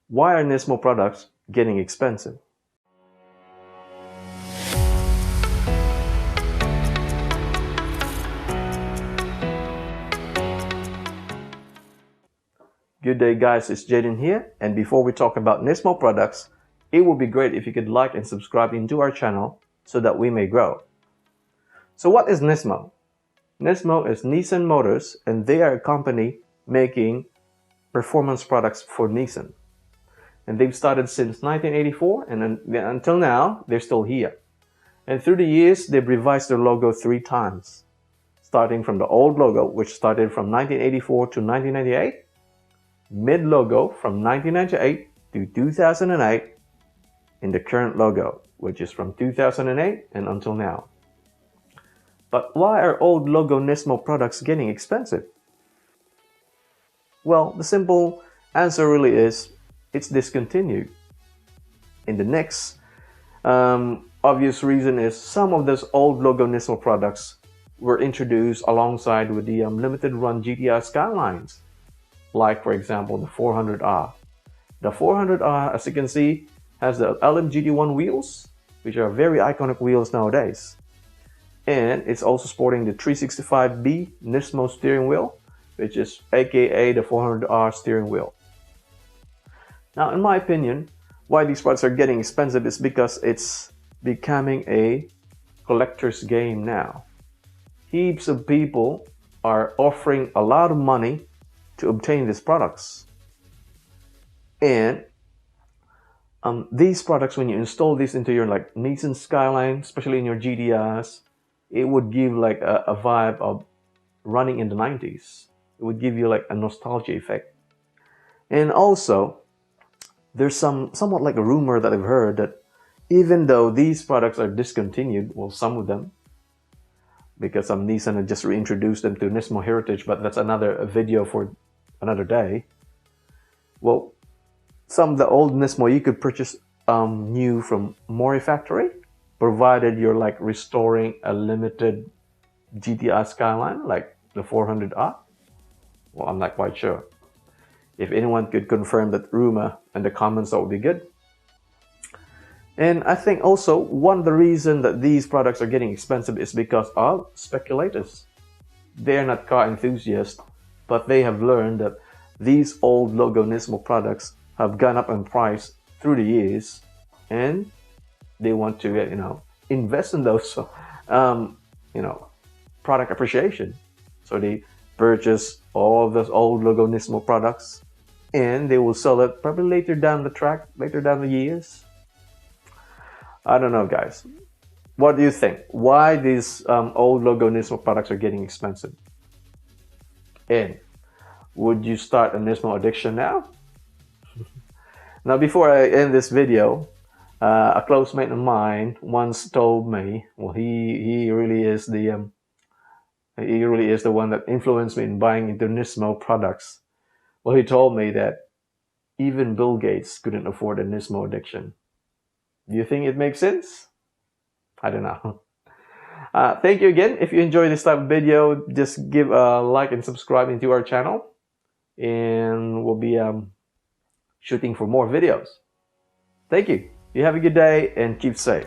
Why are Nismo products getting expensive? Good day guys, it's Jadent here, and before we talk about Nismo products, it would be great if you could like and subscribe into our channel so that we may grow. So what is Nismo? Nismo is Nissan Motors, and they are a company making performance products for Nissan. And they've started since 1984, and until now, they're still here. And through the years, they've revised their logo 3 times. Starting from the old logo, which started from 1984 to 1998, mid-logo from 1998 to 2008, and the current logo, which is from 2008 and until now. But why are old logo Nismo products getting expensive? Well, the simple answer really is, it's discontinued. And the next obvious reason is some of those old logo Nismo products were introduced alongside with the limited run GTR Skylines. Like for example, the 400R. The 400R, as you can see, has the LMGT1 wheels, which are very iconic wheels nowadays. And it's also sporting the 365B Nismo steering wheel, which is aka the 400R steering wheel. Now, in my opinion, why these products are getting expensive is because it's becoming a collector's game now. Heaps of people are offering a lot of money to obtain these products. And these products, when you install these into your Nissan Skyline, especially in your GTRs, it would give like a vibe of running in the 90s. It would give you like a nostalgia effect. And also, there's somewhat like a rumor that I've heard that even though these products are discontinued, well, some of them, because Nissan had just reintroduced them to Nismo Heritage, but that's another video for another day. Well, some of the old Nismo you could purchase new from Mori factory, provided you're like restoring a limited GTR Skyline like the 400R. Well, I'm not quite sure. If anyone could confirm that rumor in the comments, that would be good. And I think also one of the reasons that these products are getting expensive is because of speculators. They're not car enthusiasts, but they have learned that these old logo Nismo products have gone up in price through the years, and they want to invest in those product appreciation. So they purchase all of those old logo Nismo products, and they will sell it probably later down the track, later down the years. I don't know, guys. What do you think? Why these old logo Nismo products are getting expensive? And would you start a Nismo addiction now? Now, before I end this video, a close mate of mine once told me, well, he really is the one that influenced me in buying into Nismo products. Well, he told me that even Bill Gates couldn't afford a Nismo addiction. Do you think it makes sense? I don't know. Thank you again. If you enjoy this type of video, just give a like and subscribe into our channel, and we'll be shooting for more videos. Thank you. You have a good day and keep safe.